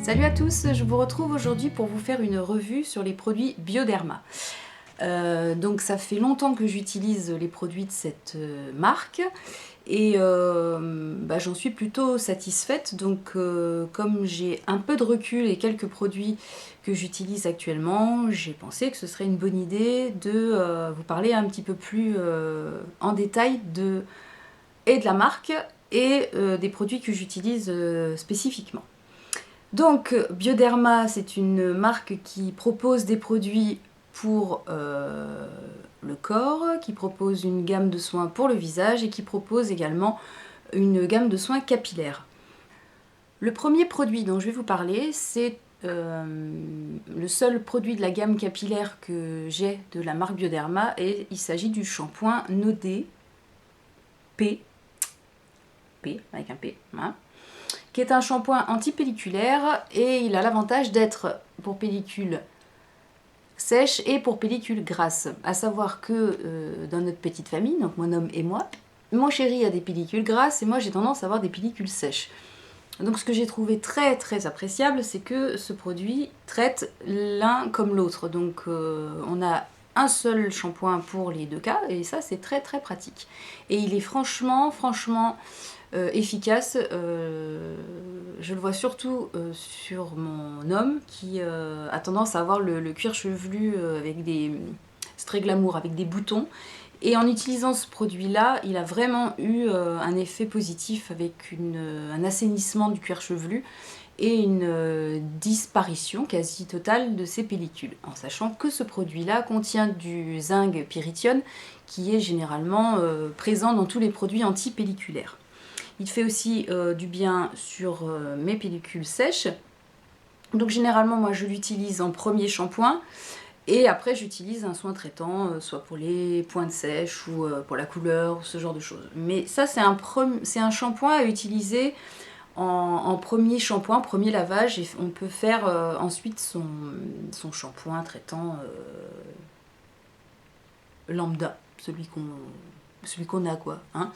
Salut à tous, je vous retrouve aujourd'hui pour vous faire une revue sur les produits Bioderma. Donc ça fait longtemps que j'utilise les produits de cette marque et j'en suis plutôt satisfaite. Donc comme j'ai un peu de recul et quelques produits que j'utilise actuellement, j'ai pensé que ce serait une bonne idée de vous parler un petit peu plus en détail de la marque et des produits que j'utilise spécifiquement. Donc Bioderma, c'est une marque qui propose des produits pour le corps, qui propose une gamme de soins pour le visage et qui propose également une gamme de soins capillaires. Le premier produit dont je vais vous parler, c'est le seul produit de la gamme capillaire que j'ai de la marque Bioderma et il s'agit du shampoing Nodé P avec un P, hein, qui est un shampoing anti-pelliculaire et il a l'avantage d'être pour pellicule sèche et pour pellicule grasse. À savoir que dans notre petite famille, donc mon homme et moi, mon chéri a des pellicules grasses et moi j'ai tendance à avoir des pellicules sèches. Donc ce que j'ai trouvé très très appréciable, c'est que ce produit traite l'un comme l'autre. Donc on a un seul shampoing pour les deux cas et ça c'est très très pratique. Et il est franchement efficace. Je le vois surtout sur mon homme qui a tendance à avoir le cuir chevelu avec des... C'est très glamour, avec des boutons. Et en utilisant ce produit-là, il a vraiment eu un effet positif avec un assainissement du cuir chevelu et une disparition quasi totale de ses pellicules. En sachant que ce produit-là contient du zinc pyrithione qui est généralement présent dans tous les produits anti-pelliculaires. Il fait aussi du bien sur mes pellicules sèches. Donc généralement, moi, je l'utilise en premier shampoing. Et après, j'utilise un soin traitant, soit pour les pointes sèches ou pour la couleur, ce genre de choses. Mais ça, c'est un shampoing à utiliser en premier shampoing, premier lavage. Et on peut faire ensuite son shampoing traitant lambda, celui qu'on a, quoi. Hein.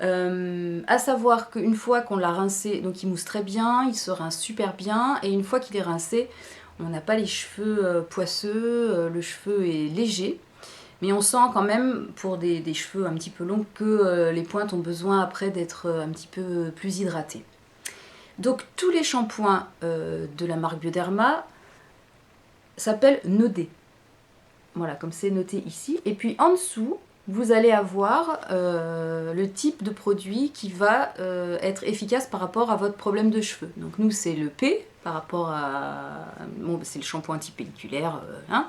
À savoir qu'une fois qu'on l'a rincé, donc il mousse très bien, il se rince super bien, et une fois qu'il est rincé, on n'a pas les cheveux poisseux, le cheveu est léger, mais on sent quand même, pour des cheveux un petit peu longs, que les pointes ont besoin après d'être un petit peu plus hydratées. Donc tous les shampoings de la marque Bioderma s'appellent Nodé. Voilà, comme c'est noté ici. Et puis en dessous, vous allez avoir le type de produit qui va être efficace par rapport à votre problème de cheveux. Donc nous, c'est le P par rapport à... Bon, c'est le shampoing anti-pelliculaire, hein.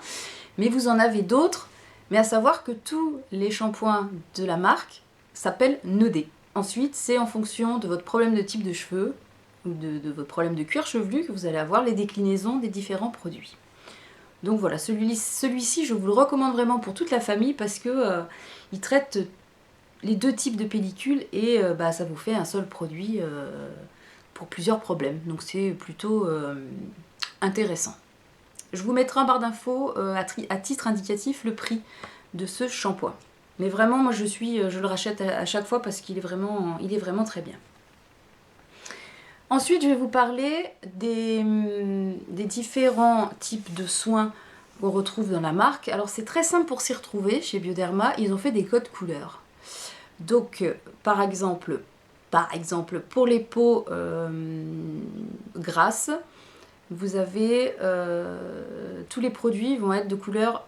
Mais vous en avez d'autres. Mais à savoir que tous les shampoings de la marque s'appellent Nodé. Ensuite, c'est en fonction de votre problème de type de cheveux ou de votre problème de cuir chevelu que vous allez avoir les déclinaisons des différents produits. Donc voilà, celui-ci, je vous le recommande vraiment pour toute la famille parce que il traite les deux types de pellicules et ça vous fait un seul produit pour plusieurs problèmes. Donc c'est plutôt intéressant. Je vous mettrai en barre d'infos à titre indicatif le prix de ce shampoing. Mais vraiment, moi je le rachète à chaque fois parce qu'il est vraiment très bien. Ensuite, je vais vous parler des différents types de soins qu'on retrouve dans la marque. Alors, c'est très simple pour s'y retrouver chez Bioderma. Ils ont fait des codes couleurs. Donc, par exemple, pour les peaux grasses, vous avez tous les produits vont être de couleur,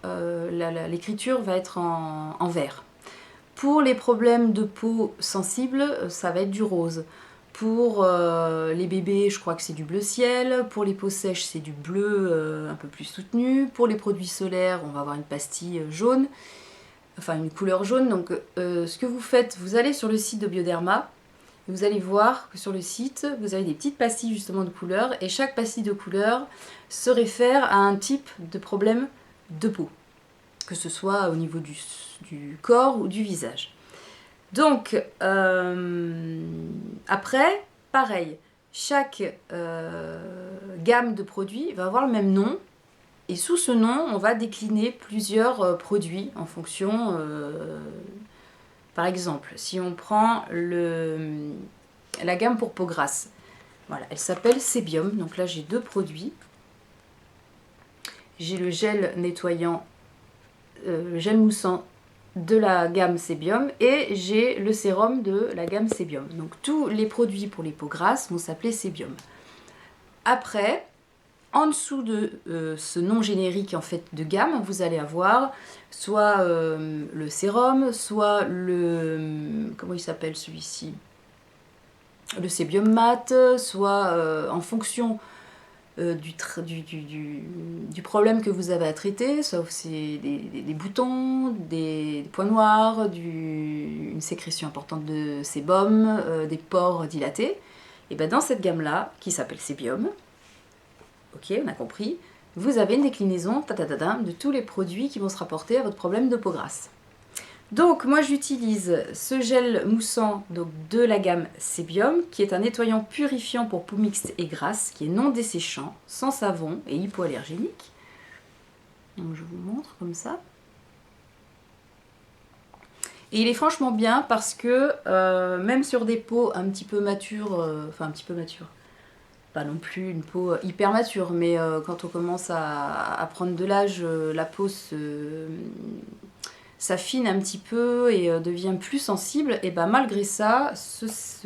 l'écriture va être en vert. Pour les problèmes de peau sensible, ça va être du rose. Pour les bébés, je crois que c'est du bleu ciel. Pour les peaux sèches, c'est du bleu un peu plus soutenu. Pour les produits solaires, on va avoir une pastille jaune, enfin une couleur jaune. Donc ce que vous faites, vous allez sur le site de Bioderma, et vous allez voir que sur le site, vous avez des petites pastilles justement de couleur, et chaque pastille de couleur se réfère à un type de problème de peau, que ce soit au niveau du corps ou du visage. Donc, après, pareil, chaque gamme de produits va avoir le même nom. Et sous ce nom, on va décliner plusieurs produits en fonction... par exemple, si on prend la gamme pour peau grasse, Voilà, elle s'appelle Sébium. Donc là, j'ai deux produits. J'ai le gel nettoyant, gel moussant de la gamme Sébium et j'ai le sérum de la gamme Sébium. Donc tous les produits pour les peaux grasses vont s'appeler Sébium. Après, en dessous de ce nom générique en fait de gamme, vous allez avoir soit le sérum, soit le... comment il s'appelle celui-ci? Le Sébium mat, soit en fonction du problème que vous avez à traiter, sauf c'est des boutons, des points noirs, une sécrétion importante de sébum, des pores dilatés. Et bien dans cette gamme-là, qui s'appelle Sébium, ok, on a compris, vous avez une déclinaison de tous les produits qui vont se rapporter à votre problème de peau grasse. Donc moi j'utilise ce gel moussant donc, de la gamme Sébium qui est un nettoyant purifiant pour peau mixte et grasse qui est non desséchant, sans savon et hypoallergénique. Donc je vous montre comme ça. Et il est franchement bien parce que même sur des peaux un petit peu matures, enfin un petit peu matures, pas non plus une peau hyper mature, mais quand on commence à prendre de l'âge, la peau s'affine un petit peu et devient plus sensible, et ben malgré ça,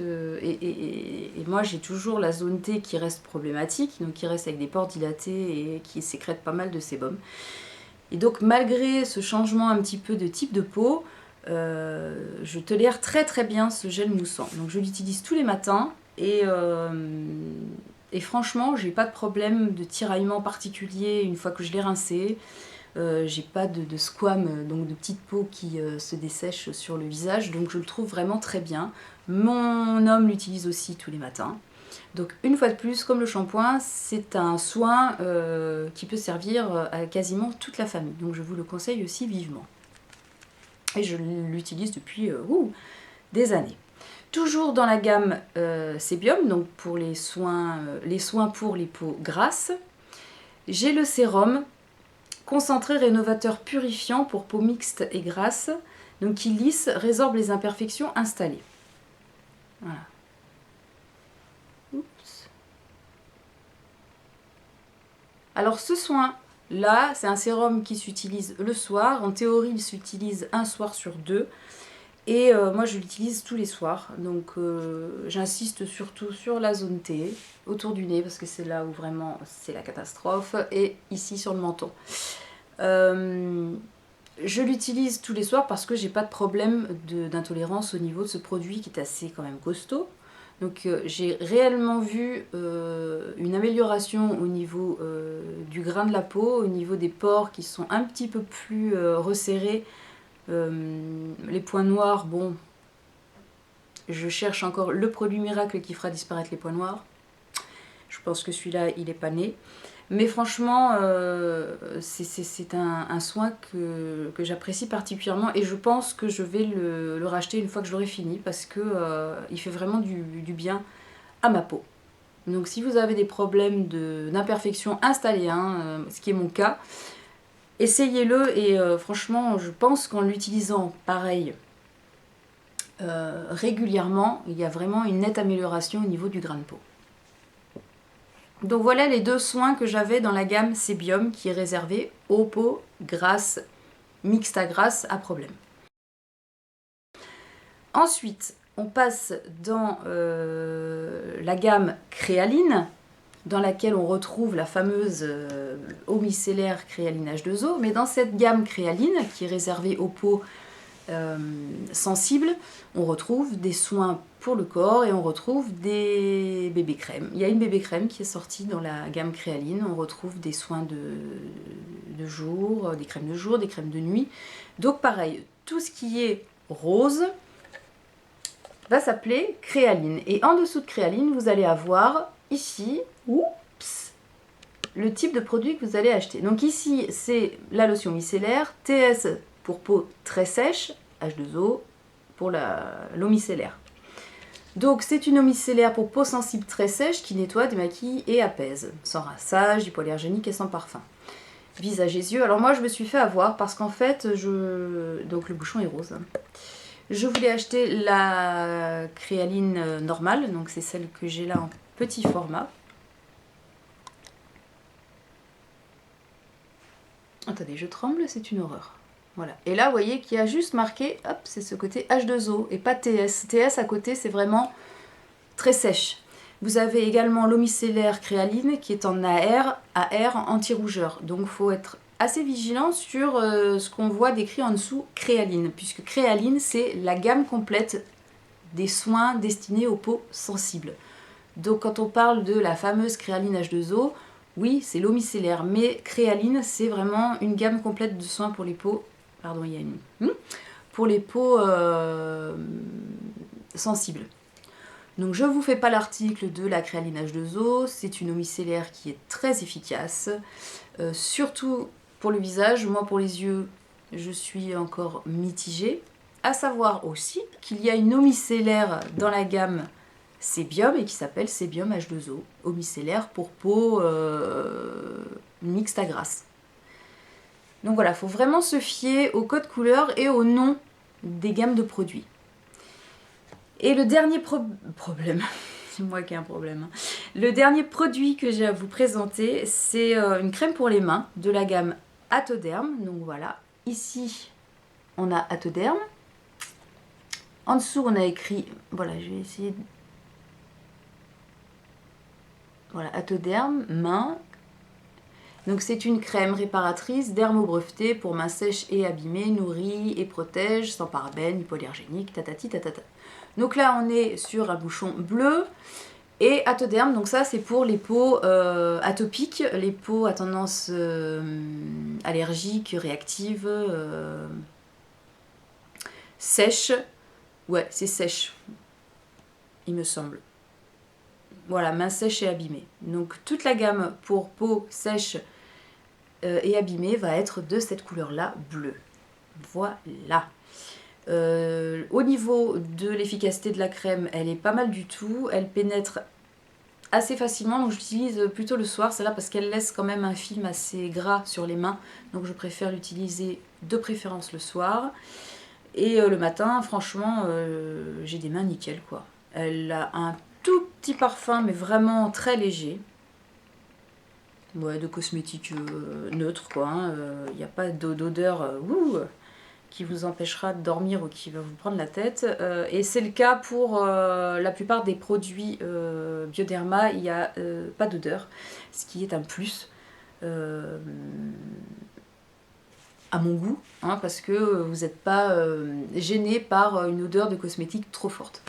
et moi j'ai toujours la zone T qui reste problématique, donc qui reste avec des pores dilatés et qui sécrète pas mal de sébum. Et donc malgré ce changement un petit peu de type de peau, je tolère très très bien ce gel moussant. Donc je l'utilise tous les matins et franchement j'ai pas de problème de tiraillement particulier une fois que je l'ai rincé. J'ai pas de squam, donc de petites peaux qui se dessèchent sur le visage, donc je le trouve vraiment très bien. Mon homme l'utilise aussi tous les matins. Donc une fois de plus, comme le shampoing, c'est un soin qui peut servir à quasiment toute la famille. Donc je vous le conseille aussi vivement. Et je l'utilise depuis des années. Toujours dans la gamme Sébium, donc pour les soins pour les peaux grasses, j'ai le sérum concentré rénovateur purifiant pour peau mixte et grasse, donc qui lisse, résorbe les imperfections installées. Voilà. Oups. Alors ce soin là, c'est un sérum qui s'utilise le soir. En théorie, il s'utilise un soir sur deux. Et moi, je l'utilise tous les soirs. Donc j'insiste surtout sur la zone T, autour du nez, parce que c'est là où vraiment c'est la catastrophe, et ici sur le menton. Je l'utilise tous les soirs parce que j'ai pas de problème d'intolérance au niveau de ce produit qui est assez quand même costaud. Donc j'ai réellement vu une amélioration au niveau du grain de la peau, au niveau des pores qui sont un petit peu plus resserrés. Les points noirs, bon, je cherche encore le produit miracle qui fera disparaître les points noirs. Je pense que celui-là, il est pas né. Mais franchement, c'est un soin que j'apprécie particulièrement et je pense que je vais le racheter une fois que je l'aurai fini parce que il fait vraiment du bien à ma peau. Donc si vous avez des problèmes d'imperfection installée, ce qui est mon cas, essayez-le et franchement, je pense qu'en l'utilisant pareil régulièrement, il y a vraiment une nette amélioration au niveau du grain de peau. Donc voilà les deux soins que j'avais dans la gamme Sébium qui est réservée aux peaux grasses, mixtes à grasses à problème. Ensuite, on passe dans la gamme Créaline, dans laquelle on retrouve la fameuse eau micellaire Créaline H2O. Mais dans cette gamme Créaline, qui est réservée aux peaux sensibles, on retrouve des soins pour le corps et on retrouve des bébés crèmes. Il y a une bébé crème qui est sortie dans la gamme Créaline. On retrouve des soins de jour, des crèmes de jour, des crèmes de nuit. Donc pareil, tout ce qui est rose va s'appeler Créaline. Et en dessous de Créaline, vous allez avoir ici, le type de produit que vous allez acheter. Donc ici, c'est la lotion micellaire, TS pour peau très sèche, H2O pour l'eau micellaire. Donc c'est une eau micellaire pour peau sensible très sèche qui nettoie, démaquille et apaise, sans rinçage, hypoallergénique et sans parfum. Visage et yeux. Alors moi je me suis fait avoir parce qu'en fait, donc le bouchon est rose. Je voulais acheter la créaline normale, donc c'est celle que j'ai là en petit format. Attendez, je tremble, c'est une horreur. Voilà. Et là, vous voyez qu'il y a juste marqué, hop, c'est ce côté H2O et pas TS. TS à côté, c'est vraiment très sèche. Vous avez également l'eau micellaire créaline qui est en AR anti-rougeur. Donc il faut être assez vigilant sur ce qu'on voit décrit en dessous créaline, puisque créaline c'est la gamme complète des soins destinés aux peaux sensibles. Donc quand on parle de la fameuse créaline H2O, oui c'est l'eau micellaire, mais créaline c'est vraiment une gamme complète de soins pour les peaux, pardon il y a une... pour les peaux sensibles. Donc je ne vous fais pas l'article de la créaline H2O, c'est une eau micellaire qui est très efficace, surtout pour le visage. Moi pour les yeux, je suis encore mitigée. À savoir aussi qu'il y a une eau micellaire dans la gamme Sébium et qui s'appelle Sébium H2O, eau micellaire pour peau mixte à grasse. Donc voilà, il faut vraiment se fier au code couleur et au nom des gammes de produits. Et le dernier problème, c'est moi qui ai un problème. Le dernier produit que j'ai à vous présenter, c'est une crème pour les mains de la gamme Atoderm. Donc voilà, ici on a Atoderm. En dessous on a écrit, voilà, je vais essayer de... Voilà, Atoderm, main. Donc c'est une crème réparatrice dermo-brevetée pour mains sèches et abîmées, nourrie et protège, sans parabènes, hypoallergénique, tatati tatata. Donc là on est sur un bouchon bleu et Atoderm, donc ça c'est pour les peaux atopiques, les peaux à tendance allergique, réactive, sèche. Ouais, c'est sèche, il me semble. Voilà, mains sèches et abîmées. Donc toute la gamme pour peau sèche et abîmée va être de cette couleur-là, bleue. Voilà. Au niveau de l'efficacité de la crème, elle est pas mal du tout. Elle pénètre assez facilement, donc j'utilise plutôt le soir, celle-là, parce qu'elle laisse quand même un film assez gras sur les mains. Donc je préfère l'utiliser de préférence le soir. Et le matin, franchement, j'ai des mains nickel, quoi. Elle a un tout petit parfum, mais vraiment très léger. Ouais, de cosmétique neutre, quoi. Il n'y a pas d'odeur qui vous empêchera de dormir ou qui va vous prendre la tête. Et c'est le cas pour la plupart des produits Bioderma, il n'y a pas d'odeur, ce qui est un plus à mon goût, hein, parce que vous n'êtes pas gêné par une odeur de cosmétique trop forte.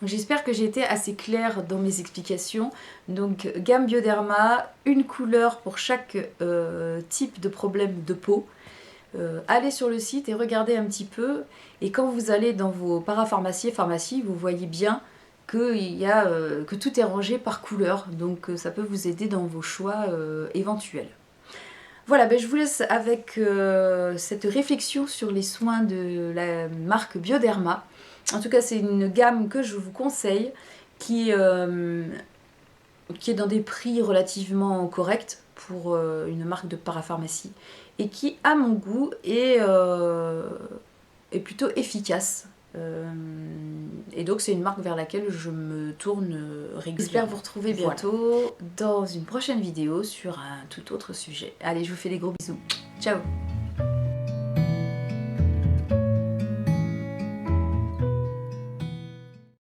J'espère que j'ai été assez claire dans mes explications. Donc gamme Bioderma, une couleur pour chaque type de problème de peau. Allez sur le site et regardez un petit peu. Et quand vous allez dans vos parapharmacies et pharmacies, vous voyez bien que tout est rangé par couleur. Donc ça peut vous aider dans vos choix éventuels. Voilà, ben je vous laisse avec cette réflexion sur les soins de la marque Bioderma. En tout cas, c'est une gamme que je vous conseille, qui est dans des prix relativement corrects pour une marque de parapharmacie et qui, à mon goût, est plutôt efficace. Et donc c'est une marque vers laquelle je me tourne régulièrement. J'espère vous retrouver bientôt dans une prochaine vidéo sur un tout autre sujet. Allez, je vous fais des gros bisous. Ciao!